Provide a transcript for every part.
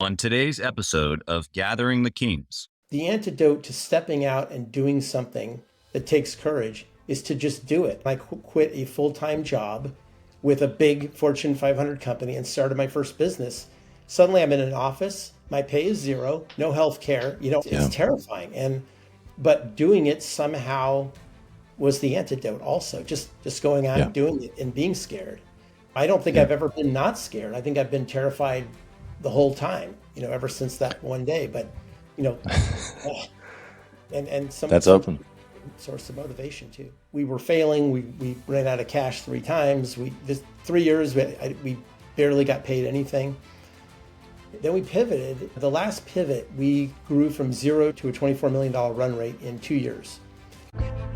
On today's episode of Gathering the Kings. The antidote to stepping out and doing something that takes courage is to just do it. I quit a full-time job with a big Fortune 500 company and started my first business. Suddenly I'm in an office, my pay is zero, no health care, it's terrifying. But doing it somehow was the antidote also. Just going out, doing it and being scared. I don't think I've ever been not scared. I think I've been terrified the whole time, ever since that one day. But, and That's open. Source of motivation too. We were failing. We ran out of cash 3 times. This 3 years, we barely got paid anything. Then we pivoted. The last pivot, we grew from 0 to a $24 million run rate in 2 years.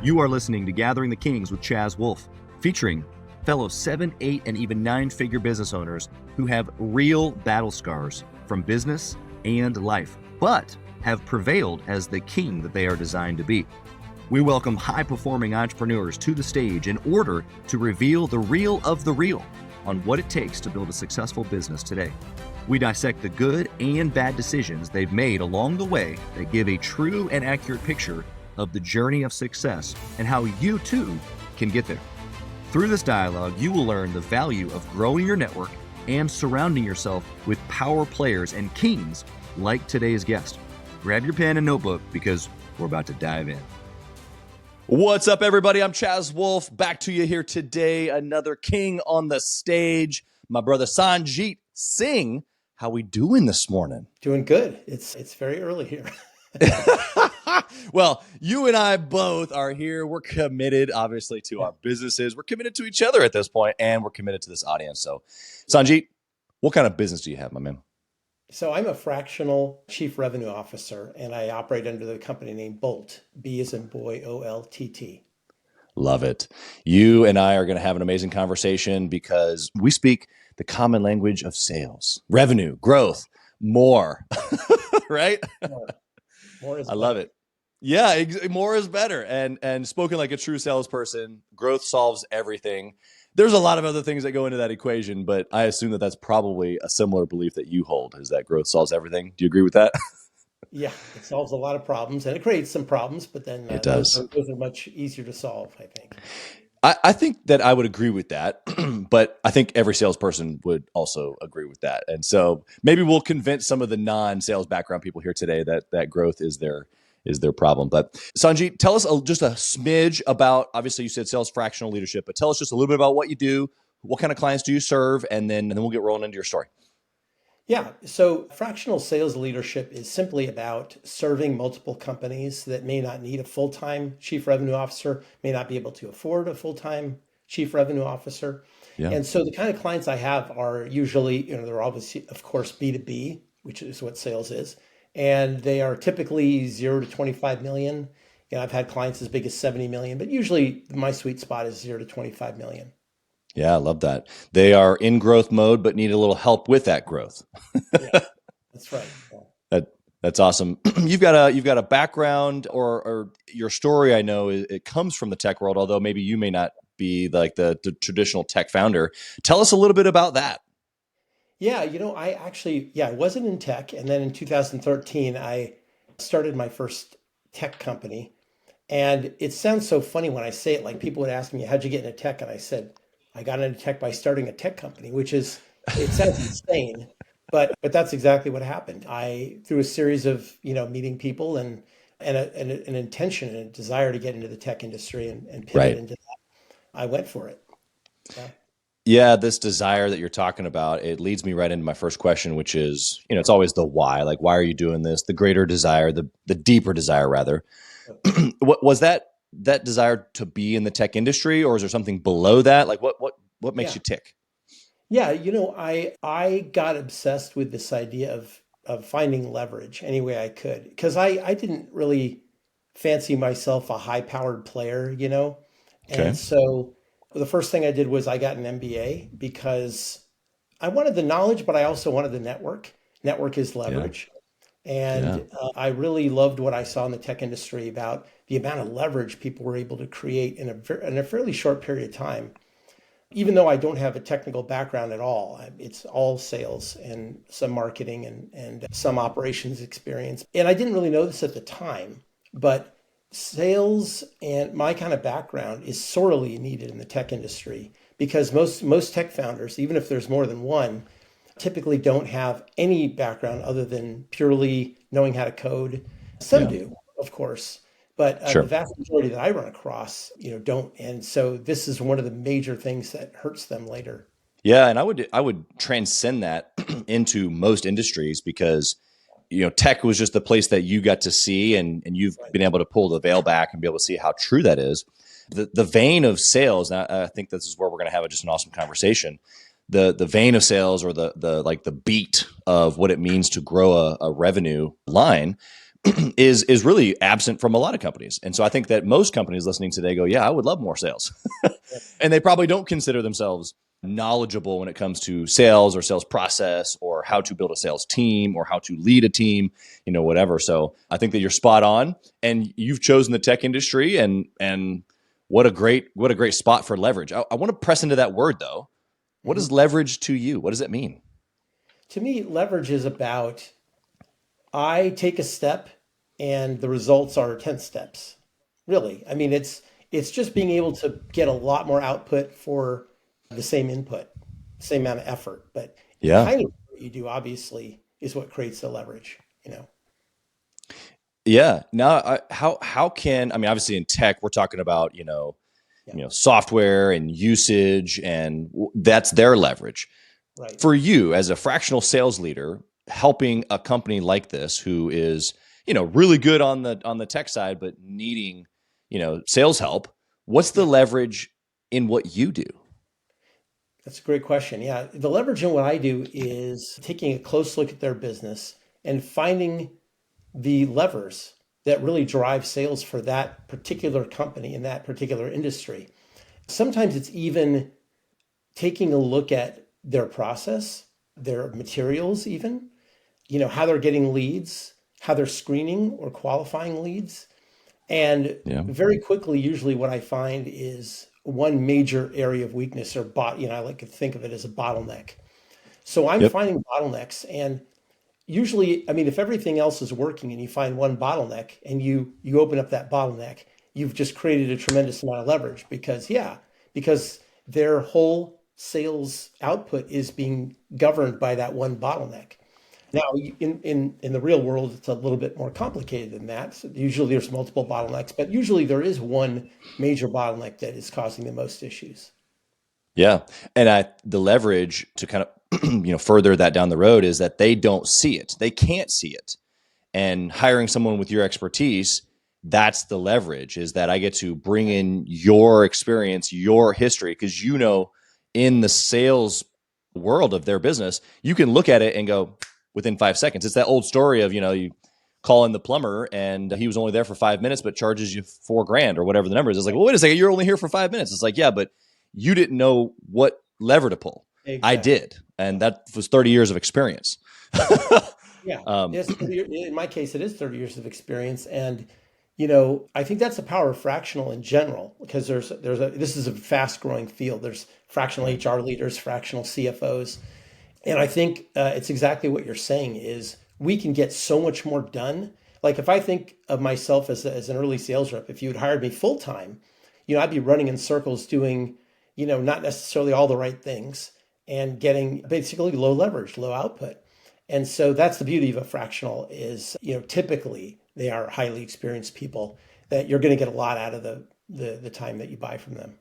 You are listening to Gathering the Kings with Chaz Wolfe, featuring fellow 7, 8, and even 9-figure business owners who have real battle scars from business and life, but have prevailed as the king that they are designed to be. We welcome high-performing entrepreneurs to the stage in order to reveal the real of the real on what it takes to build a successful business today. We dissect the good and bad decisions they've made along the way that give a true and accurate picture of the journey of success and how you too can get there. Through this dialogue, you will learn the value of growing your network and surrounding yourself with power players and kings like today's guest. Grab your pen and notebook because we're about to dive in. What's up, everybody? I'm Chaz Wolfe, back to you here today. Another king on the stage, my brother Sanjit Singh. How we doing this morning? Doing good. It's very early here. Well, you and I both are here. We're committed, obviously, to our businesses. We're committed to each other at this point, and we're committed to this audience. So, Sanjit, what kind of business do you have, my man? So I'm a fractional chief revenue officer, and I operate under the company name Boltt, B as in boy, O-L-T-T. Love it. You and I are going to have an amazing conversation because we speak the common language of sales, revenue, growth, more, right? More is I love it. Yeah, more is better. And spoken like a true salesperson, growth solves everything. There's a lot of other things that go into that equation, but I assume that that's probably a similar belief that you hold, is that growth solves everything. Do you agree with that? Yeah, it solves a lot of problems, and it creates some problems, but then It does. Those are much easier to solve, I think. I think that I would agree with that, but I think every salesperson would also agree with that. And so maybe we'll convince some of the non-sales background people here today that growth is their problem. But Sanjit, tell us just a smidge about, obviously you said sales fractional leadership, but tell us just a little bit about what you do, what kind of clients do you serve, and then we'll get rolling into your story. Yeah, so fractional sales leadership is simply about serving multiple companies that may not need a full-time chief revenue officer, may not be able to afford a full-time chief revenue officer. Yeah. And so the kind of clients I have are usually, they're obviously, of course, B2B, which is what sales is. And they are typically 0 to 25 million. I've had clients as big as 70 million, but usually my sweet spot is 0 to 25 million. Yeah, I love that. They are in growth mode, but need a little help with that growth. Yeah, that's right. Yeah. That's awesome. You've got a background or your story. I know it comes from the tech world, although maybe you may not be like the traditional tech founder. Tell us a little bit about that. Yeah, I wasn't in tech. And then in 2013, I started my first tech company. And it sounds so funny when I say it, like people would ask me, how'd you get into tech? And I said, I got into tech by starting a tech company, it sounds insane, but that's exactly what happened. Through a series of, meeting people and an intention and a desire to get into the tech industry and pivot Right. into that, I went for it. Yeah. Yeah, this desire that you're talking about, it leads me right into my first question, which is, it's always the why. Like, why are you doing this? The greater desire, the deeper desire, rather. What was that desire to be in the tech industry, or is there something below that? Like, what makes you tick? Yeah, I got obsessed with this idea of finding leverage any way I could, because I didn't really fancy myself a high-powered player, Okay. And so the first thing I did was I got an MBA because I wanted the knowledge, but I also wanted the network. Network is leverage. And I really loved what I saw in the tech industry about the amount of leverage people were able to create in a fairly short period of time. even though I don't have a technical background at all, it's all sales and some marketing and some operations experience. And I didn't really know this at the time, but sales and my kind of background is sorely needed in the tech industry because most tech founders, even if there's more than one, typically don't have any background other than purely knowing how to code. Some do, of course, but Sure. the vast majority that I run across, don't. And so this is one of the major things that hurts them later. Yeah, and I would transcend that into most industries because tech was just the place that you got to see, and you've been able to pull the veil back and be able to see how true that is. The vein of sales, and I think this is where we're going to have just an awesome conversation. The vein of sales, or the beat of what it means to grow a revenue line is really absent from a lot of companies. And so I think that most companies listening today go, yeah, I would love more sales. And they probably don't consider themselves knowledgeable when it comes to sales or sales process or how to build a sales team or how to lead a team, whatever. So I think that you're spot on, and you've chosen the tech industry, and what a great spot for leverage. I want to press into that word though. What is leverage to you? What does it mean? To me, leverage is about I take a step and the results are 10 steps. Really. I mean, it's just being able to get a lot more output for the same input, same amount of effort. But kind of what you do, obviously, is what creates the leverage, Yeah. Now, how can, obviously in tech, we're talking about, software and usage, and that's their leverage. Right. For you as a fractional sales leader, helping a company like this who is, really good on the tech side, but needing, sales help, what's the leverage in what you do? That's a great question. Yeah. The leverage in what I do is taking a close look at their business and finding the levers that really drive sales for that particular company in that particular industry. Sometimes it's even taking a look at their process, their materials, even, how they're getting leads, how they're screening or qualifying leads. And very quickly, usually what I find is one major area of weakness, or I like to think of it as a bottleneck. So I'm finding bottlenecks, and usually, if everything else is working and you find one bottleneck and you open up that bottleneck, you've just created a tremendous amount of leverage because their whole sales output is being governed by that one bottleneck. Now, in the real world, it's a little bit more complicated than that. So usually there's multiple bottlenecks, but usually there is one major bottleneck that is causing the most issues. Yeah. And the leverage to kind of, further that down the road is that they don't see it. They can't see it. And hiring someone with your expertise, that's the leverage, is that I get to bring in your experience, your history, because in the sales world of their business, you can look at it and go within 5 seconds. It's that old story of, you call in the plumber and he was only there for 5 minutes, but charges you $4,000 or whatever the number is. It's like, well, wait a second, you're only here for 5 minutes. It's like, yeah, but you didn't know what lever to pull. Exactly. I did. And that was 30 years of experience. Yeah. In my case, it is 30 years of experience. And, I think that's the power of fractional in general, because this is a fast growing field. There's fractional HR leaders, fractional CFOs. And I think it's exactly what you're saying is we can get so much more done. Like if I think of myself as an early sales rep, if you had hired me full time, I'd be running in circles doing, not necessarily all the right things and getting basically low leverage, low output. And so that's the beauty of a fractional is, typically they are highly experienced people that you're going to get a lot out of the time that you buy from them.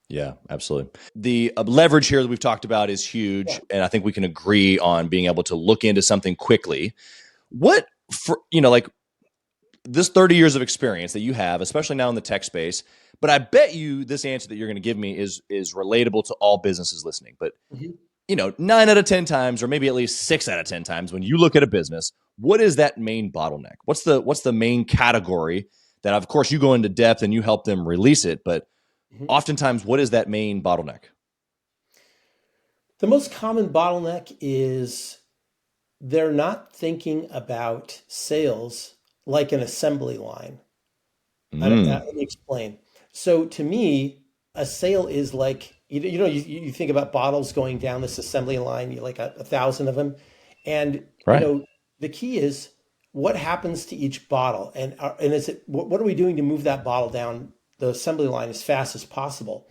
Yeah, absolutely. The leverage here that we've talked about is huge. And I think we can agree on being able to look into something quickly. What, like this 30 years of experience that you have, especially now in the tech space, but I bet you this answer that you're going to give me is relatable to all businesses listening. But, 9 out of 10 times, or maybe at least 6 out of 10 times, when you look at a business, what is that main bottleneck? What's the main category that, of course, you go into depth and you help them release it, but oftentimes, what is that main bottleneck? The most common bottleneck is they're not thinking about sales like an assembly line. Let me explain. So to me, a sale is like, You think about bottles going down this assembly line, you like 1,000 of them. And, Right. the key is what happens to each bottle, and is it, what are we doing to move that bottle down the assembly line as fast as possible?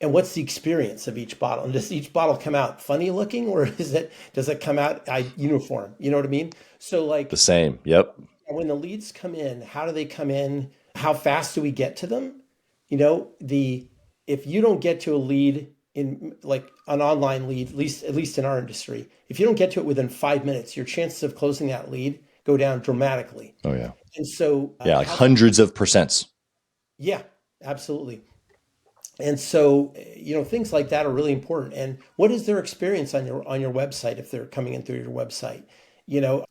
And what's the experience of each bottle? And does each bottle come out funny looking, or does it come out uniform? You know what I mean? So like The same. Yep. when the leads come in, how do they come in? How fast do we get to them? If you don't get to a lead in like an online lead, at least in our industry, if you don't get to it within 5 minutes, your chances of closing that lead go down dramatically. Oh yeah. And so Yeah, like hundreds of percents. yeah, absolutely. And so, things like that are really important. And what is their experience on your website if they're coming in through your website?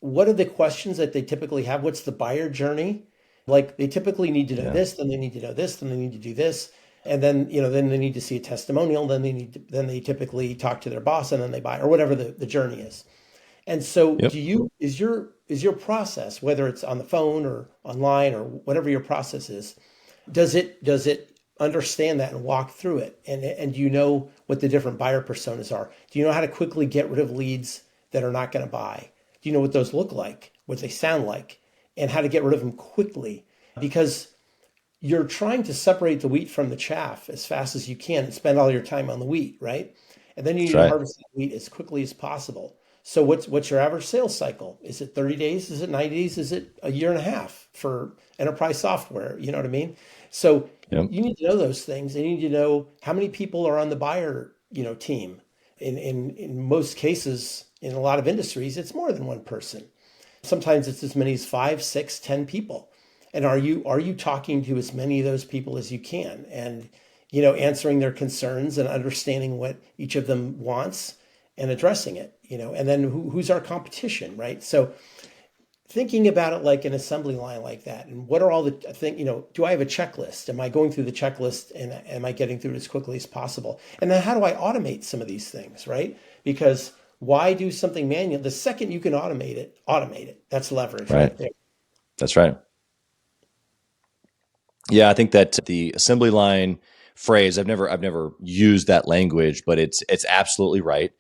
What are the questions that they typically have? What's the buyer journey? Like they typically need to know this, then they need to know this, then they need to do this. And then, then they need to see a testimonial, then they typically talk to their boss and then they buy, or whatever the journey is. And so Yep. is your process, whether it's on the phone or online or whatever your process is, does it understand that and walk through it? And do you know what the different buyer personas are? Do you know how to quickly get rid of leads that are not going to buy? Do you know what those look like, what they sound like, and how to get rid of them quickly? Because you're trying to separate the wheat from the chaff as fast as you can and spend all your time on the wheat, right? And then you need to harvest the wheat as quickly as possible. So what's your average sales cycle? Is it 30 days? Is it 90 days? Is it a year and a half for enterprise software? You know what I mean? So you need to know those things. And you need to know how many people are on the buyer, team. In most cases, in a lot of industries, it's more than one person. Sometimes it's as many as 5, 6, 10 people. And are you talking to as many of those people as you can, and answering their concerns and understanding what each of them wants and addressing it, and then who's our competition, right? So thinking about it like an assembly line like that, and what are all the things, do I have a checklist? Am I going through the checklist and am I getting through it as quickly as possible? And then how do I automate some of these things, right? Because why do something manual? The second you can automate it. That's leverage right there. That's right. Yeah, I think that the assembly line phrase, I've never used that language, but it's absolutely right.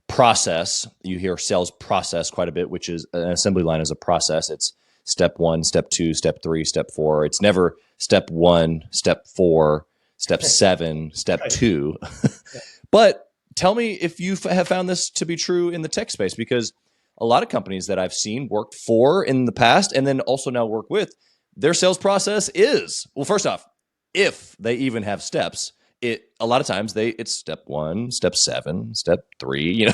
Process, you hear sales process quite a bit, which is an assembly line is a process. It's step 1, step 2, step 3, step 4. It's never step 1, step 4, step 7, step 2. But tell me if you have found this to be true in the tech space, because a lot of companies that I've seen worked for in the past and then also now work with, their sales process is, well, first off, if they even have steps, a lot of times it's step 1, step 7, step 3,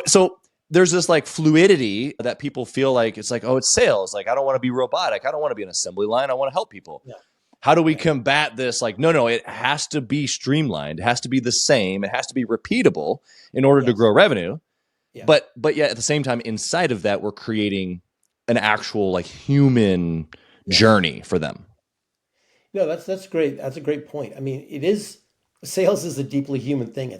So there's this like fluidity that people feel like it's like, oh, it's sales. Like, I don't want to be robotic. I don't want to be an assembly line. I want to help people. Yeah. How do we combat this? Like, no, it has to be streamlined. It has to be the same. It has to be repeatable in order to grow revenue. Yeah. But yet at the same time, inside of that, we're creating an actual like human journey for them. No, that's great. That's a great point. I mean, sales is a deeply human thing.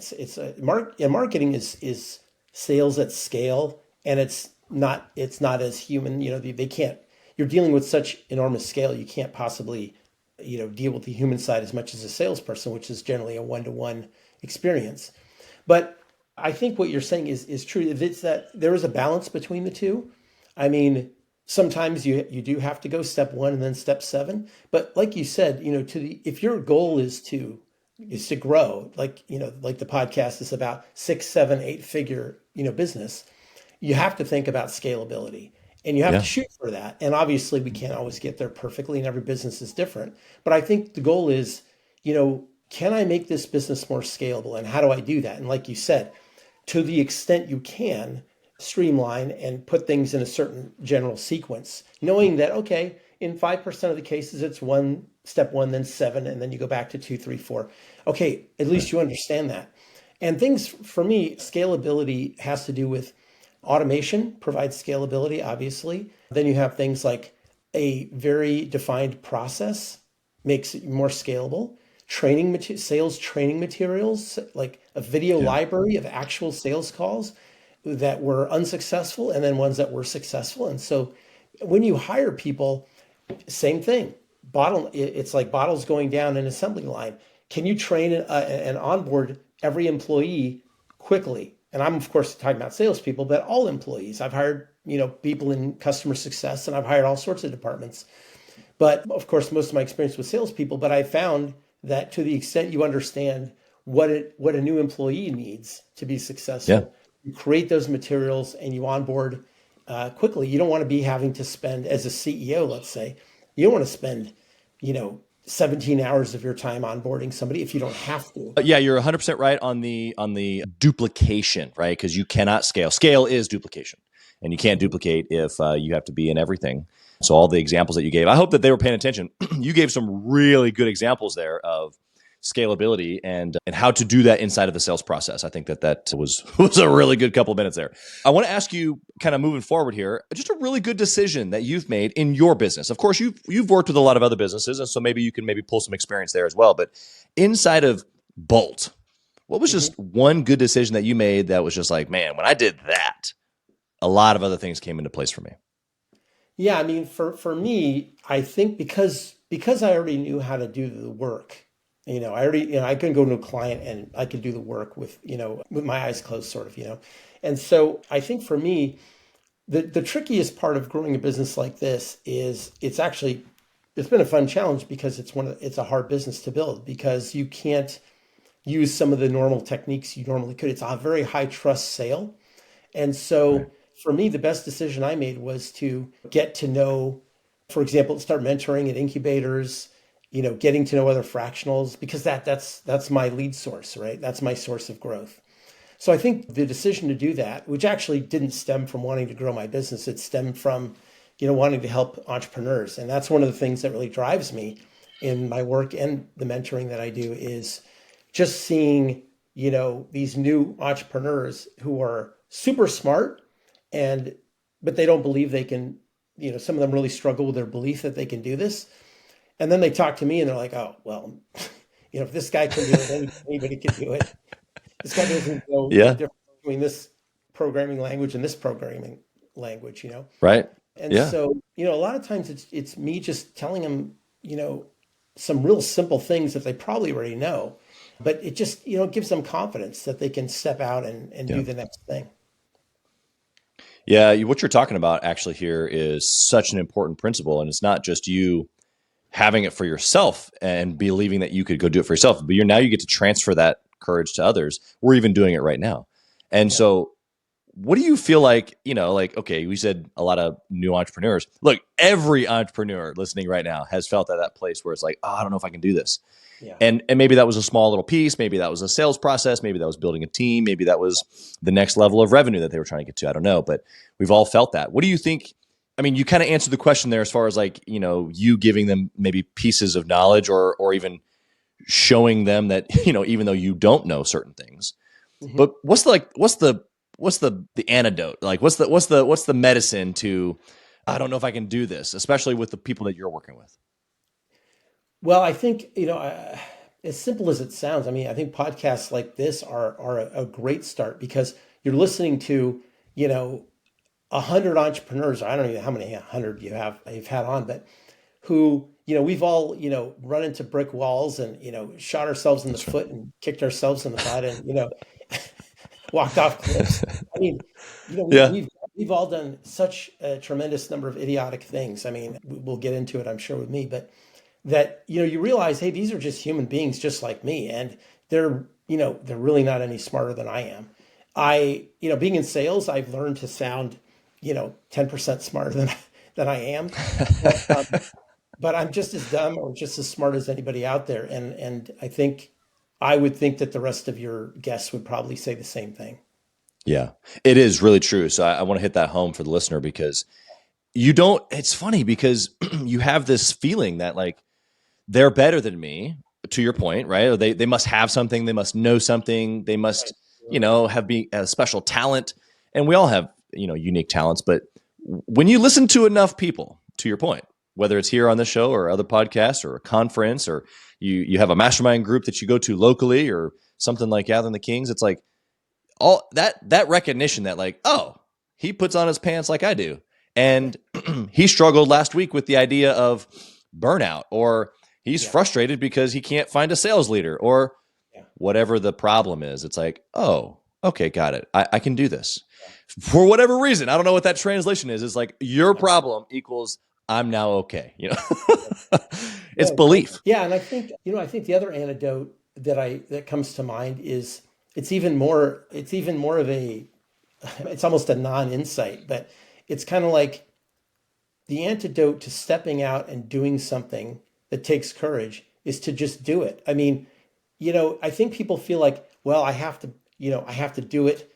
Marketing is sales at scale, and it's not as human. They can't. You're dealing with such enormous scale. You can't possibly, deal with the human side as much as a salesperson, which is generally a one-to-one experience. But I think what you're saying is true. It's that there is a balance between the two. I mean, sometimes you do have to go step 1 and then step 7. But like you said, if your goal is to grow, like the podcast is about 6, 7, 8 figure, business, you have to think about scalability and you have to shoot for that. And obviously we can't always get there perfectly and every business is different. But I think the goal is, can I make this business more scalable? And how do I do that? And like you said, to the extent you can, streamline and put things in a certain general sequence, knowing that, okay, in 5% of the cases, it's step 1, then 7, and then you go back to 2, 3, 4. Okay, at least you understand that. And things, for me, scalability has to do with automation, provides scalability, obviously. Then you have things like a very defined process makes it more scalable. Sales training materials, like a video library of actual sales calls that were unsuccessful and then ones that were successful. And so when you hire people, same thing. It's like bottles going down an assembly line. Can you train and onboard every employee quickly. And I'm, of course, talking about salespeople, but all employees. I've hired, people in customer success, and I've hired all sorts of departments. But of course, most of my experience with salespeople, but I found that to the extent you understand what a new employee needs to be successful, you create those materials and you onboard quickly. You don't want to be having to spend, as a CEO, let's say, you don't want to spend, 17 hours of your time onboarding somebody if you don't have to. Yeah, you're 100% right on the duplication, right? Because you cannot scale. Scale is duplication, and you can't duplicate if you have to be in everything. So all the examples that you gave, I hope that they were paying attention. You gave some really good examples there of scalability and how to do that inside of the sales process. I think that was a really good couple of minutes there. I want to ask you, kind of moving forward here, just a really good decision that you've made in your business. Of course, you've worked with a lot of other businesses, and so maybe you can pull some experience there as well. But inside of Boltt, what was just one good decision that you made that was just like, man, when I did that, a lot of other things came into place for me? Yeah, I mean, for me, I think because I already knew how to do the work. I couldn't go to a client and I could do the work with my eyes closed, sort of. And so I think for me, the trickiest part of growing a business like this is it's been a fun challenge because it's a hard business to build because you can't use some of the normal techniques you normally could. It's a very high trust sale. And so for me, the best decision I made was to get to know, for example, start mentoring at incubators, getting to know other fractionals, because that's my lead source, right? That's my source of growth. So I think the decision to do that, which actually didn't stem from wanting to grow my business, it stemmed from, wanting to help entrepreneurs. And that's one of the things that really drives me in my work and the mentoring that I do is just seeing, these new entrepreneurs who are super smart but they don't believe they can, some of them really struggle with their belief that they can do this. And then they talk to me and they're like, oh, well, if this guy can do it, anybody can do it. This guy doesn't know the difference between this programming language and this programming language, Right. And so, a lot of times it's me just telling them, some real simple things that they probably already know, but it just, gives them confidence that they can step out and do the next thing. Yeah, what you're talking about actually here is such an important principle, and it's not just you having it for yourself and believing that you could go do it for yourself, but you get to transfer that courage to others. We're even doing it right now. And so what do you feel like, okay, we said a lot of new entrepreneurs. Look, every entrepreneur listening right now has felt at that place where it's like, oh, I don't know if I can do this. Yeah. And maybe that was a small little piece. Maybe that was a sales process. Maybe that was building a team. Maybe that was the next level of revenue that they were trying to get to. I don't know, but we've all felt that. What do you think? I mean, you kind of answered the question there as far as like, you giving them maybe pieces of knowledge or even showing them that, even though you don't know certain things, but what's the antidote? Like, what's the medicine to, I don't know if I can do this, especially with the people that you're working with? Well, I think, as simple as it sounds, I mean, I think podcasts like this are a great start because you're listening to, 100 entrepreneurs. I don't even know how many 100 you've had on, but who, we've all, run into brick walls and, shot ourselves in the foot and kicked ourselves in the butt and, walked off cliffs. I mean, we've all done such a tremendous number of idiotic things. I mean, we'll get into it, I'm sure, with me, but that, you realize, hey, these are just human beings just like me. And they're really not any smarter than I am. Being in sales, I've learned to sound, 10% smarter than I am. But I'm just as dumb or just as smart as anybody out there. And I would think that the rest of your guests would probably say the same thing. Yeah, it is really true. So I want to hit that home for the listener because it's funny because you have this feeling that like they're better than me, to your point, right? Or they must have something, they must know something, they must, have a special talent. And we all have, unique talents. But when you listen to enough people, to your point, whether it's here on the show or other podcasts or a conference or you have a mastermind group that you go to locally or something like Gathering the Kings, it's like all that recognition that like, oh, he puts on his pants like I do. And he struggled last week with the idea of burnout, or he's frustrated because he can't find a sales leader, or whatever the problem is, it's like, oh, okay, got it. I can do this. For whatever reason, I don't know what that translation is. It's like your problem equals I'm now okay. It's No, belief. yeah, and I think the other antidote that comes to mind is it's even more of a it's almost a non-insight, but it's kind of like the antidote to stepping out and doing something that takes courage is to just do it. I mean, I think people feel like, well, I have to do it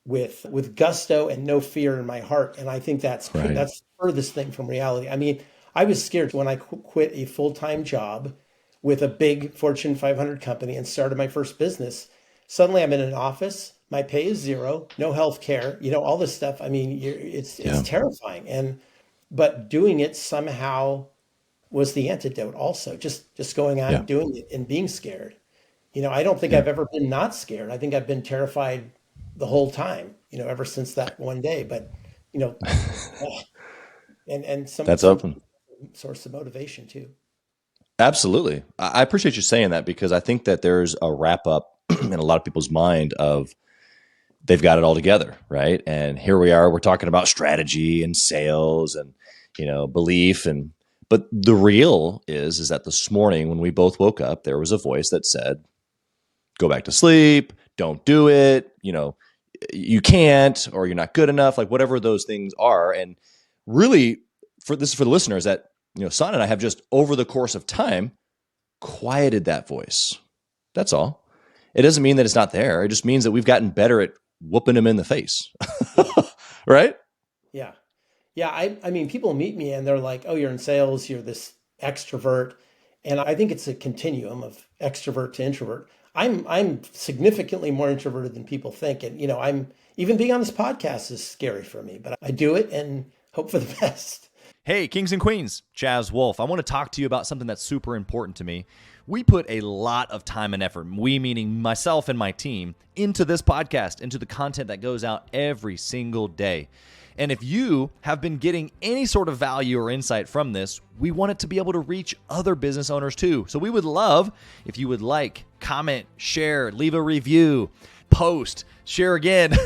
with gusto and no fear in my heart. And I think that's Right. that's the furthest thing from reality. I mean, I was scared when I quit a full-time job with a big Fortune 500 company and started my first business. Suddenly I'm in an office, my pay is zero, no health care, all this stuff. I mean, it's terrifying. But doing it somehow was the antidote also. Just going out Yeah. and doing it and being scared. I don't think I've ever been not scared. I think I've been terrified the whole time, ever since that one day. But, you know, and That's some open. source of motivation too. Absolutely. I appreciate you saying that, because I think that there's a wrap up in a lot of people's mind of they've got it all together, right? And here we are, we're talking about strategy and sales and, belief. But the real is that this morning when we both woke up, there was a voice that said, go back to sleep, don't do it, you can't, or you're not good enough, like whatever those things are. And really, for the listeners, that Son and I have just over the course of time quieted that voice. That's all. It doesn't mean that it's not there. It just means that we've gotten better at whooping him in the face. Right? Yeah. Yeah. I mean, people meet me and they're like, oh, you're in sales, you're this extrovert. And I think it's a continuum of extrovert to introvert. I'm significantly more introverted than people think. And, I'm even being on this podcast is scary for me, but I do it and hope for the best. Hey, kings and queens, Chaz Wolfe. I want to talk to you about something that's super important to me. We put a lot of time and effort, we meaning myself and my team, into this podcast, into the content that goes out every single day. And if you have been getting any sort of value or insight from this, we want it to be able to reach other business owners too. So we would love if you would like, comment, share, leave a review, post, share again,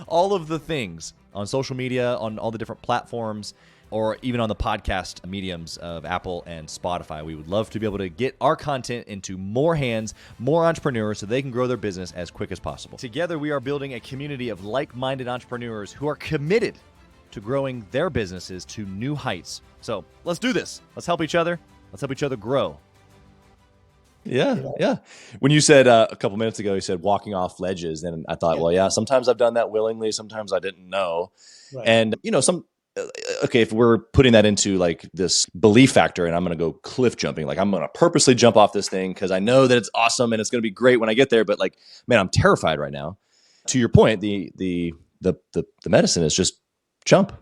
all of the things on social media, on all the different platforms, or even on the podcast mediums of Apple and Spotify. We would love to be able to get our content into more hands, more entrepreneurs, so they can grow their business as quick as possible. Together, we are building a community of like-minded entrepreneurs who are committed to growing their businesses to new heights. So let's do this. Let's help each other. Let's help each other grow. Yeah. When you said a couple minutes ago, you said walking off ledges, and I thought, well, yeah, sometimes I've done that willingly. Sometimes I didn't know. Right. And, okay, if we're putting that into like this belief factor and I'm going to go cliff jumping, like I'm going to purposely jump off this thing because I know that it's awesome and it's going to be great when I get there. But like, man, I'm terrified right now. To your point, the medicine is just jump.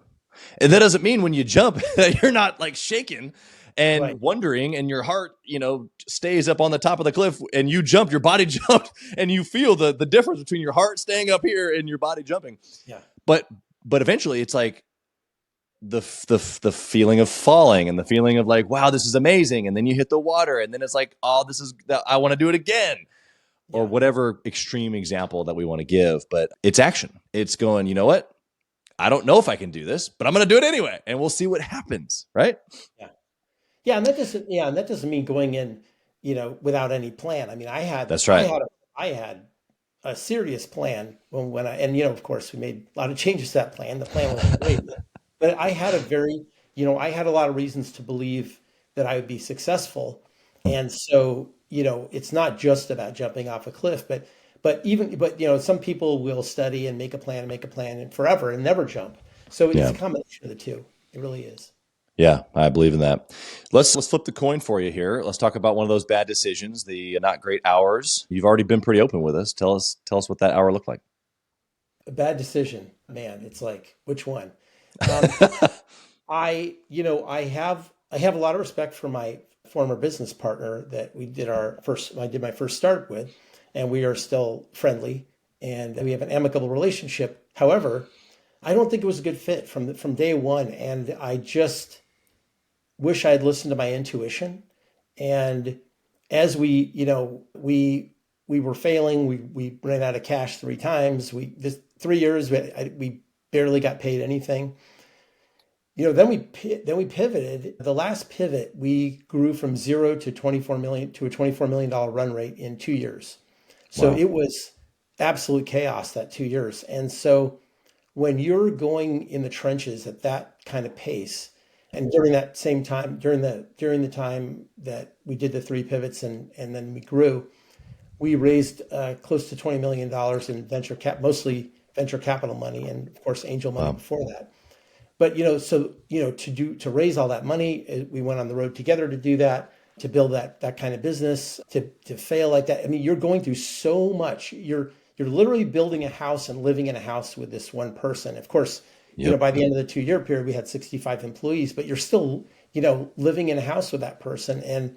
And that doesn't mean when you jump that you're not like shaking and wondering and your heart, stays up on the top of the cliff and you jump, your body jumped, and you feel the difference between your heart staying up here and your body jumping. Yeah. But eventually it's like the feeling of falling and the feeling of like, wow, this is amazing. And then you hit the water and then it's like, oh, I want to do it again. Or whatever extreme example that we want to give, but it's action. It's going, you know what? I don't know if I can do this, but I'm going to do it anyway, and we'll see what happens, right? Yeah, and that doesn't mean going in, without any plan. I mean, That's right. I had a serious plan when of course we made a lot of changes to that plan. The plan was great, but I had I had a lot of reasons to believe that I would be successful, and so it's not just about jumping off a cliff, but some people will study and make a plan and forever and never jump. So it's a combination of the two. It really is. Yeah, I believe in that. Let's flip the coin for you here. Let's talk about one of those bad decisions, the not great hours. You've already been pretty open with us. Tell us what that hour looked like. A bad decision, man. It's like, which one? I have a lot of respect for my former business partner that I did my first start with, and we are still friendly and we have an amicable relationship. However, I don't think it was a good fit from day one. And I just wish I had listened to my intuition. And as we we were failing. We ran out of cash 3 times. This 3 years, we barely got paid anything. Then we pivoted. The last pivot, we grew from 0 to 24 million to a $24 million run rate in 2 years. So Wow. it was absolute chaos that 2 years. And so when you're going in the trenches at that kind of pace, and during that same time, during the time that we did the 3 pivots and then we grew, we raised close to $20 million in mostly venture capital money, and of course angel money before that. But to raise all that money, we went on the road together to do that, to build that kind of business, to fail like that. I mean, you're going through so much. You're literally building a house and living in a house with this one person. Of course, by the end of the 2-year period, we had 65 employees, but you're still, living in a house with that person, and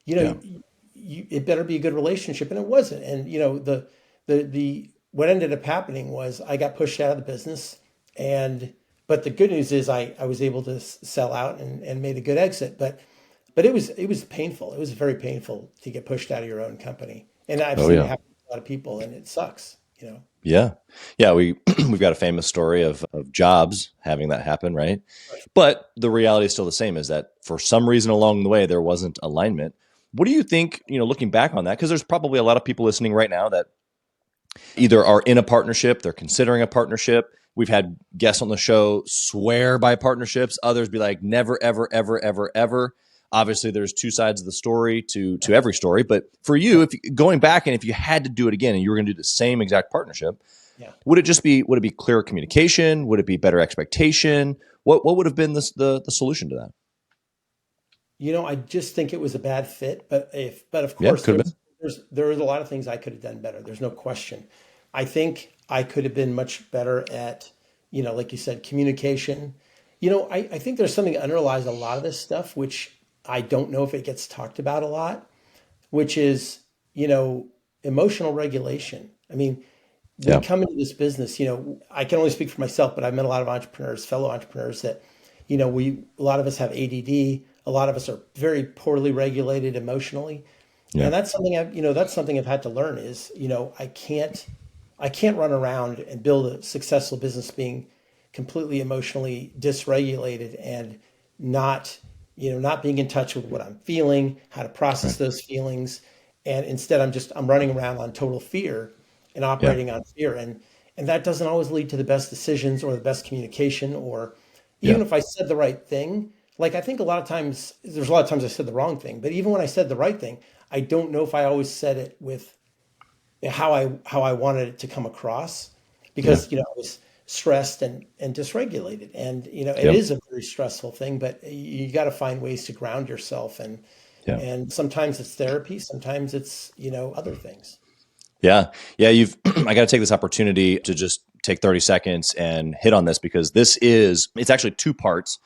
it better be a good relationship, and it wasn't. And the what ended up happening was I got pushed out of the business, but the good news is I was able to sell out and made a good exit. But it was painful. It was very painful to get pushed out of your own company. And I've seen it happen to a lot of people, and it sucks, Yeah. Yeah. We've got a famous story of Jobs having that happen, right? But the reality is still the same, is that for some reason along the way, there wasn't alignment. What do you think, looking back on that? Because there's probably a lot of people listening right now that either are in a partnership, they're considering a partnership. We've had guests on the show swear by partnerships. Others be like, never, ever, ever, ever, ever. Obviously, there's 2 sides of the story to every story. But for you, going back, and if you had to do it again and you were going to do the same exact partnership, would it be clear communication? Would it be better expectation? What would have been the solution to that? I just think it was a bad fit. But of course, there is a lot of things I could have done better. There's no question. I think I could have been much better at, like you said, communication. I think there's something that underlies a lot of this stuff, which I don't know if it gets talked about a lot, which is, emotional regulation. I mean, we come into this business, I can only speak for myself, but I've met a lot of fellow entrepreneurs that, a lot of us have ADD. A lot of us are very poorly regulated emotionally. Yeah. And that's something I've had to learn is, I can't run around and build a successful business being completely emotionally dysregulated and not being in touch with what I'm feeling, how to process those feelings. And instead I'm running around on total fear and operating on fear. And that doesn't always lead to the best decisions or the best communication, or even if I said the right thing. Like, I think there's a lot of times I said the wrong thing, but even when I said the right thing, I don't know if I always said it with how I wanted it to come across, because, I was stressed and dysregulated, and, it is a very stressful thing, but you got to find ways to ground yourself. And sometimes it's therapy, sometimes it's, other things. Yeah. Yeah. I got to take this opportunity to just take 30 seconds and hit on this, because it's actually 2 parts.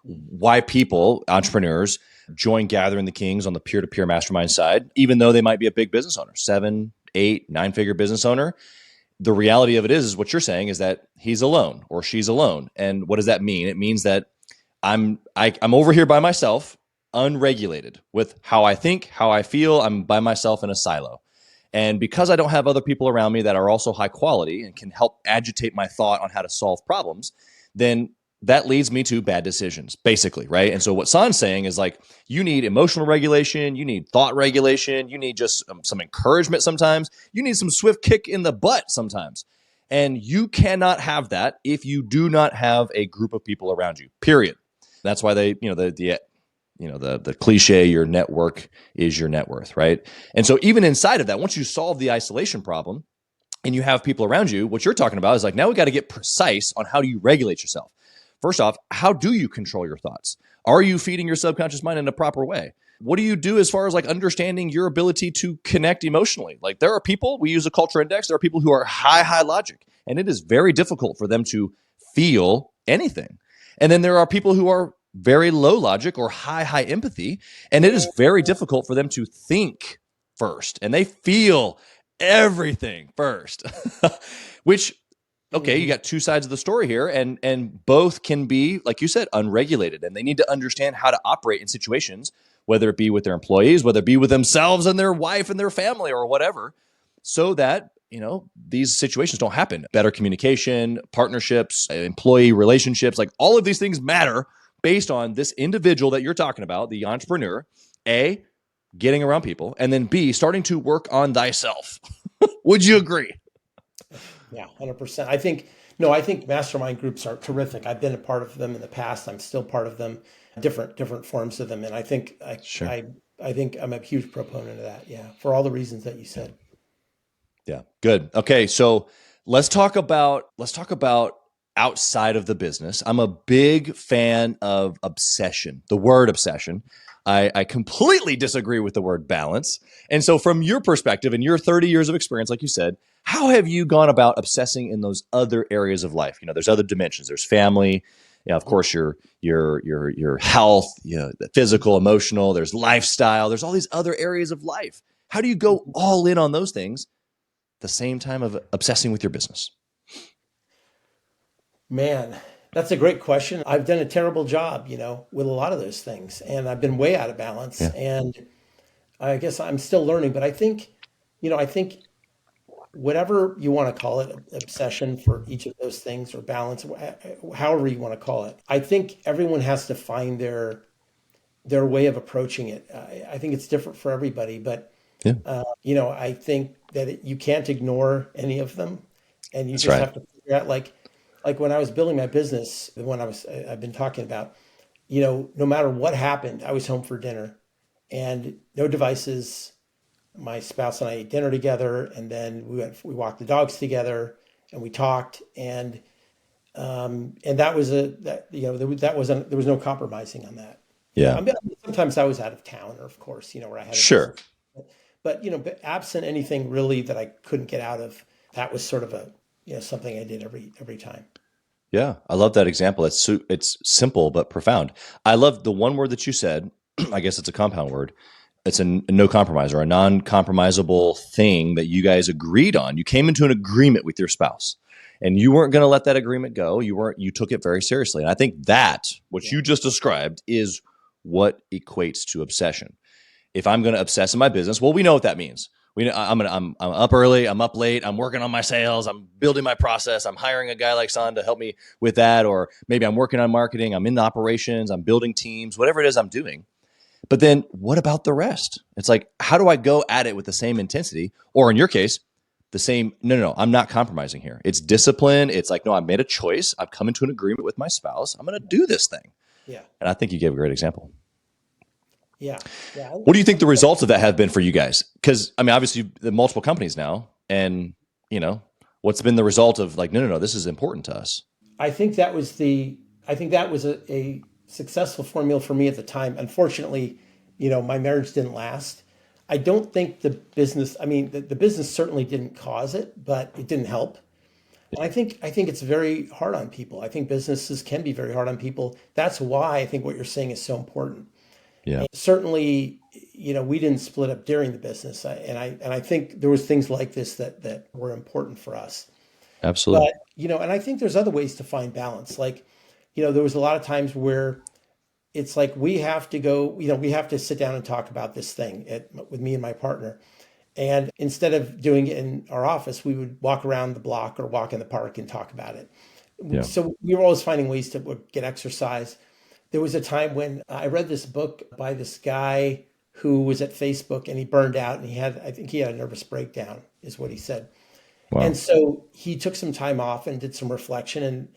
Why people, entrepreneurs, join Gathering the Kings on the peer-to-peer mastermind side, even though they might be a big business owner, 7, 8, 9-figure business owner. The reality of it is what you're saying is that he's alone or she's alone. And what does that mean? It means that I'm over here by myself, unregulated with how I think, how I feel. I'm by myself in a silo. And because I don't have other people around me that are also high quality and can help agitate my thought on how to solve problems, then that leads me to bad decisions, basically, right? And so what San's saying is, like, you need emotional regulation, you need thought regulation, you need just some encouragement sometimes, you need some swift kick in the butt sometimes. And you cannot have that if you do not have a group of people around you, period. That's why they, the cliche, your network is your net worth, right? And so even inside of that, once you solve the isolation problem and you have people around you, what you're talking about is like, now we got to get precise on how do you regulate yourself. First off, how do you control your thoughts? Are you feeding your subconscious mind in a proper way? What do you do as far as like understanding your ability to connect emotionally? Like, there are people, we use a culture index, there are people who are high logic, and it is very difficult for them to feel anything. And then there are people who are very low logic or high empathy, and it is very difficult for them to think first, and they feel everything first, which, okay, you got 2 sides of the story here, and both can be, like you said, unregulated, and they need to understand how to operate in situations, whether it be with their employees, whether it be with themselves and their wife and their family or whatever. so that, these situations don't happen. Better communication, partnerships, employee relationships, like all of these things matter based on this individual that you're talking about, the entrepreneur, A, getting around people, and then B, starting to work on thyself. Would you agree? Yeah, 100%. I think mastermind groups are terrific. I've been a part of them in the past. I'm still part of them, different forms of them. And I think Sure. I think I'm a huge proponent of that. Yeah, for all the reasons that you said. Yeah, good. Okay, so let's talk about outside of the business. I'm a big fan of obsession, the word obsession. I completely disagree with the word balance. And so from your perspective and your 30 years of experience, like you said, how have you gone about obsessing in those other areas of life? There's other dimensions. There's family, of course, your health, the physical, emotional, there's lifestyle, there's all these other areas of life. How do you go all in on those things at the same time of obsessing with your business? Man, that's a great question. I've done a terrible job, with a lot of those things, and I've been way out of balance. Yeah. And I guess I'm still learning, but I think whatever you want to call it, obsession for each of those things or balance, however you want to call it, I think everyone has to find their way of approaching it. I think it's different for everybody, but Yeah. I think that you can't ignore any of them, and you That's just right. have to figure out, like when I was building my business, the one I've been talking about, no matter what happened, I was home for dinner, and no devices. My spouse and I ate dinner together, and then we walked the dogs together, and we talked, and that was there was no compromising on that. Yeah. Sometimes I was out of town, or of course, where I had a Sure. business. But absent anything really that I couldn't get out of, that was sort of something I did every time. Yeah, I love that example. It's simple but profound. I love the one word that you said. I guess it's a compound word. It's a no compromise or a non-compromisable thing that you guys agreed on. You came into an agreement with your spouse, and you weren't going to let that agreement go. You took it very seriously. And I think that what you just described is what equates to obsession. If I'm going to obsess in my business, well, we know what that means. I'm up early, I'm up late, I'm working on my sales, I'm building my process, I'm hiring a guy like San to help me with that, or maybe I'm working on marketing, I'm in the operations, I'm building teams, whatever it is I'm doing. But then what about the rest? It's like, how do I go at it with the same intensity? Or in your case, the same, no, I'm not compromising here. It's discipline. It's like, no, I made a choice. I've come into an agreement with my spouse. I'm going to do this thing. Yeah. And I think you gave a great example. Yeah. Yeah. What do you think the results of that have been for you guys? Because, obviously, the multiple companies now, and, what's been the result of like, no, this is important to us? I think that was a successful formula for me at the time. Unfortunately, my marriage didn't last. I don't think the business certainly didn't cause it, but it didn't help. And I think it's very hard on people. I think businesses can be very hard on people. That's why I think what you're saying is so important. Yeah. And certainly, we didn't split up during the business. And I think there was things like this that were important for us. Absolutely. But, and I think there's other ways to find balance. Like, there was a lot of times where it's like we have to sit down and talk about this thing with me and my partner. And instead of doing it in our office, we would walk around the block or walk in the park and talk about it. Yeah. So we were always finding ways to get exercise. There was a time when I read this book by this guy who was at Facebook, and he burned out, and I think he had a nervous breakdown, is what he said. Wow. And so he took some time off and did some reflection, and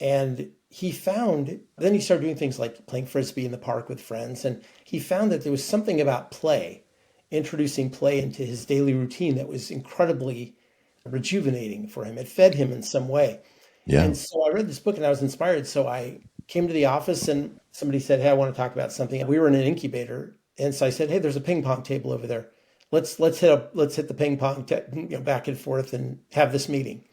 then he started doing things like playing Frisbee in the park with friends. And he found that there was something about introducing play into his daily routine that was incredibly rejuvenating for him. It fed him in some way. Yeah. And so I read this book and I was inspired. So I came to the office and somebody said, "Hey, I want to talk about something." We were in an incubator. And so I said, "Hey, there's a ping pong table over there. Let's hit the ping pong back and forth and have this meeting."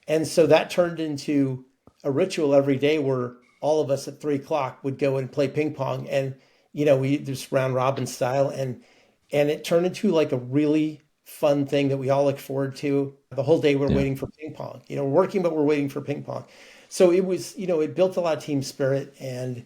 And so that turned into a ritual every day where all of us at 3:00 would go and play ping pong, and we just round robin style, and it turned into like a really fun thing that we all look forward to. The whole day we're waiting for ping pong. We're working, but we're waiting for ping pong. So it was, it built a lot of team spirit, and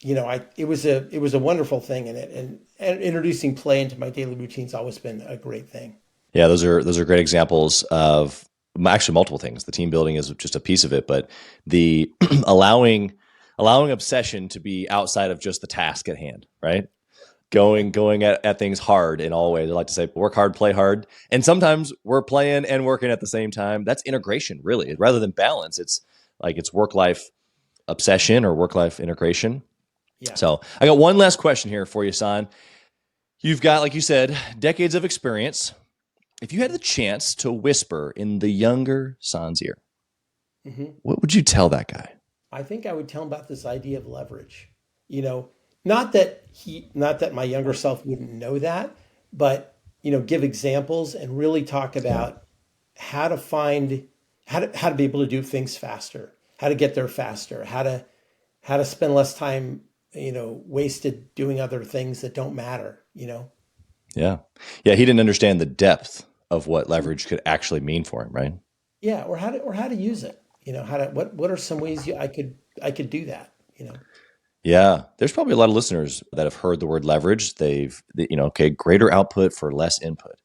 it was a wonderful thing, and introducing play into my daily routine's always been a great thing. Yeah, those are great examples of actually multiple things. The team building is just a piece of it, but the allowing obsession to be outside of just the task at hand, right? Going at things hard in all ways. I like to say work hard, play hard. And sometimes we're playing and working at the same time. That's integration, really. Rather than balance, it's like it's work-life obsession or work-life integration. Yeah. So I got one last question here for you, San. You've got, like you said, decades of experience. If you had the chance to whisper in the younger San's ear, what would you tell that guy? I think I would tell him about this idea of leverage. You know, not that my younger self wouldn't know that, but give examples and really talk about how to find how to be able to do things faster, how to get there faster, how to spend less time, wasted doing other things that don't matter. Yeah. Yeah. He didn't understand the depth of what leverage could actually mean for him, right? Yeah, or how to use it. What are some ways I could do that. Yeah. There's probably a lot of listeners that have heard the word leverage. Okay, greater output for less input.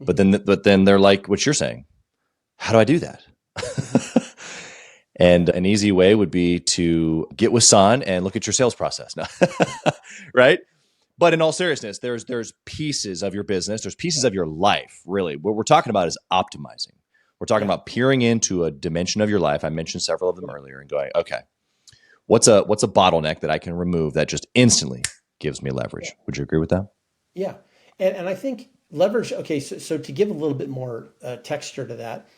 But then they're like what you're saying. How do I do that? And an easy way would be to get with San and look at your sales process now, right? But in all seriousness, there's pieces of your business, there's pieces of your life, really. What we're talking about is optimizing. We're talking about peering into a dimension of your life. I mentioned several of them earlier and going, okay, what's a bottleneck that I can remove that just instantly gives me leverage? Would you agree with that? Yeah, and I think leverage. Okay, so to give a little bit more texture to that,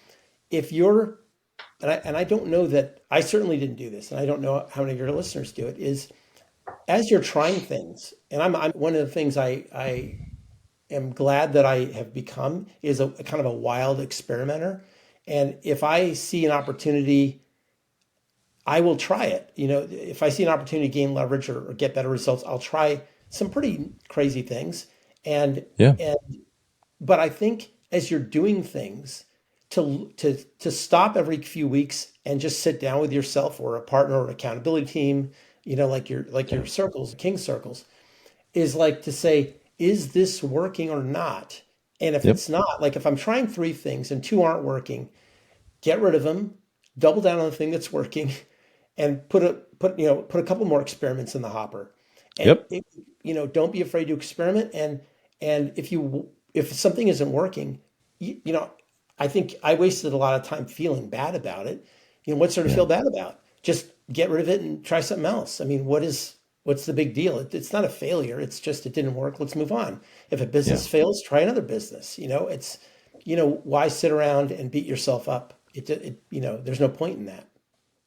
if you're and I don't know that I certainly didn't do this, and I don't know how many of your listeners do it. Is as you're trying things, and I'm one of the things I am glad that I have become is a kind of a wild experimenter, and if I see an opportunity, I will try it. If I see an opportunity to gain leverage or get better results, I'll try some pretty crazy things, and Yeah. and but I think as you're doing things, to stop every few weeks and just sit down with yourself or a partner or an accountability team, like your circles, king circles, is like to say, is this working or not? And if Yep. it's not, like if I'm trying three things and two aren't working, get rid of them, double down on the thing that's working, and put a couple more experiments in the hopper. And Yep. don't be afraid to experiment. And if something isn't working, I think I wasted a lot of time feeling bad about it. What's there to feel bad about? Just get rid of it and try something else. I mean, what's the big deal? It's not a failure. It's just it didn't work. Let's move on. If a business fails, try another business. It's why sit around and beat yourself up? There's no point in that.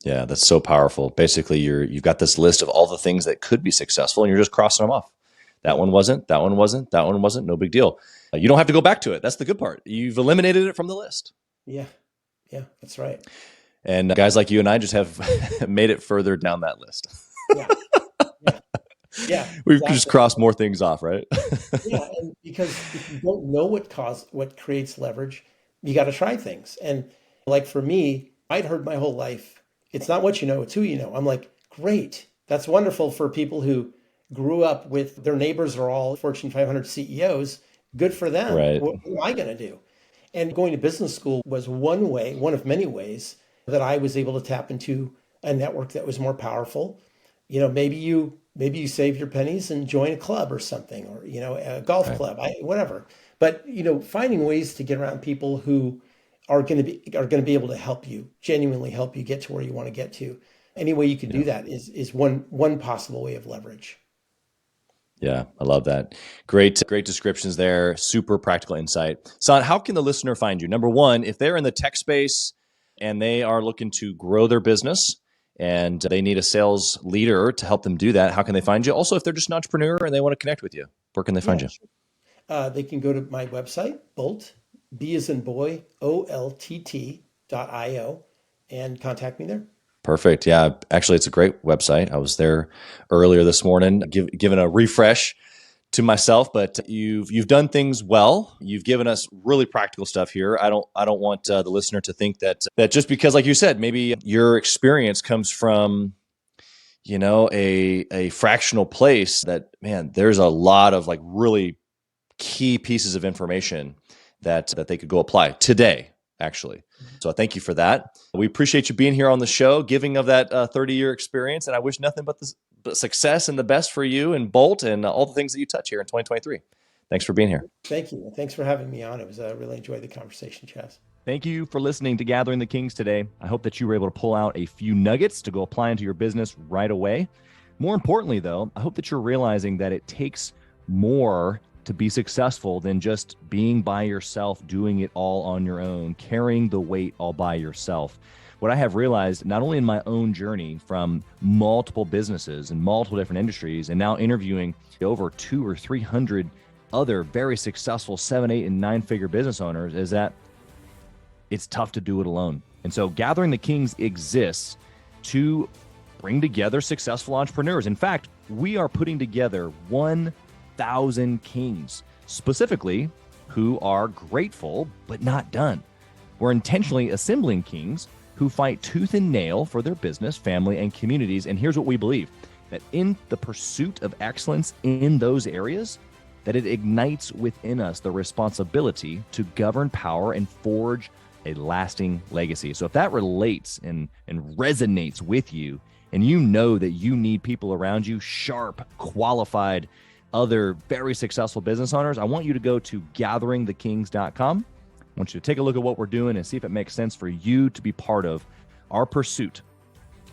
Yeah, that's so powerful. Basically, you've got this list of all the things that could be successful, and you're just crossing them off. That one wasn't. That one wasn't. That one wasn't. No big deal. You don't have to go back to it. That's the good part. You've eliminated it from the list. Yeah, that's right. And guys like you and I just have made it further down that list. Yeah, yeah, yeah. We've Exactly. just crossed more things off, right? Yeah, and because if you don't know what creates leverage, you got to try things. And like for me, I'd heard my whole life, it's not what you know, it's who you know. I'm like, great. That's wonderful for people who grew up with their neighbors are all Fortune 500 CEOs. Good for them. Right. What am I going to do? And going to business school was one of many ways that I was able to tap into a network that was more powerful. Maybe you save your pennies and join a club or something, or a golf club, whatever. But finding ways to get around people who are going to be able to help you, genuinely help you get to where you want to get to. Any way you can do that is one possible way of leverage. Yeah, I love that. Great descriptions there. Super practical insight. San, how can the listener find you? Number one, if they're in the tech space and they are looking to grow their business and they need a sales leader to help them do that, how can they find you? Also, if they're just an entrepreneur and they want to connect with you, where can they find you? Sure. They can go to my website, Boltt, B as in boy, OLTT.io, and contact me there. Perfect. Yeah, actually, it's a great website. I was there earlier this morning, giving a refresh to myself. But you've done things well. You've given us really practical stuff here. I don't want the listener to think that just because, like you said, maybe your experience comes from a fractional place. That man, there's a lot of like really key pieces of information that they could go apply today, actually. So I thank you for that. We appreciate you being here on the show, giving of that 30-year experience. And I wish nothing but the success and the best for you and Boltt and all the things that you touch here in 2023. Thanks for being here. Thank you. Thanks for having me on. It was really enjoyed the conversation, Chaz. Thank you for listening to Gathering the Kings today. I hope that you were able to pull out a few nuggets to go apply into your business right away. More importantly, though, I hope that you're realizing that it takes more to be successful than just being by yourself, doing it all on your own, carrying the weight all by yourself. What I have realized, not only in my own journey from multiple businesses and multiple different industries, and now interviewing over 200 or 300 other very successful 7, 8, and 9-figure business owners, is that it's tough to do it alone. And so Gathering the Kings exists to bring together successful entrepreneurs. In fact, we are putting together 1,000 kings, specifically who are grateful but not done. We're intentionally assembling kings who fight tooth and nail for their business, family, and communities. And here's what we believe, that in the pursuit of excellence in those areas, that it ignites within us the responsibility to govern power and forge a lasting legacy. So if that relates and resonates with you, and you know that you need people around you, sharp, qualified, other very successful business owners, I want you to go to gatheringthekings.com. I want you to take a look at what we're doing and see if it makes sense for you to be part of our pursuit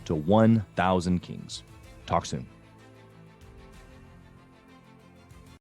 to 1,000 kings. Talk soon.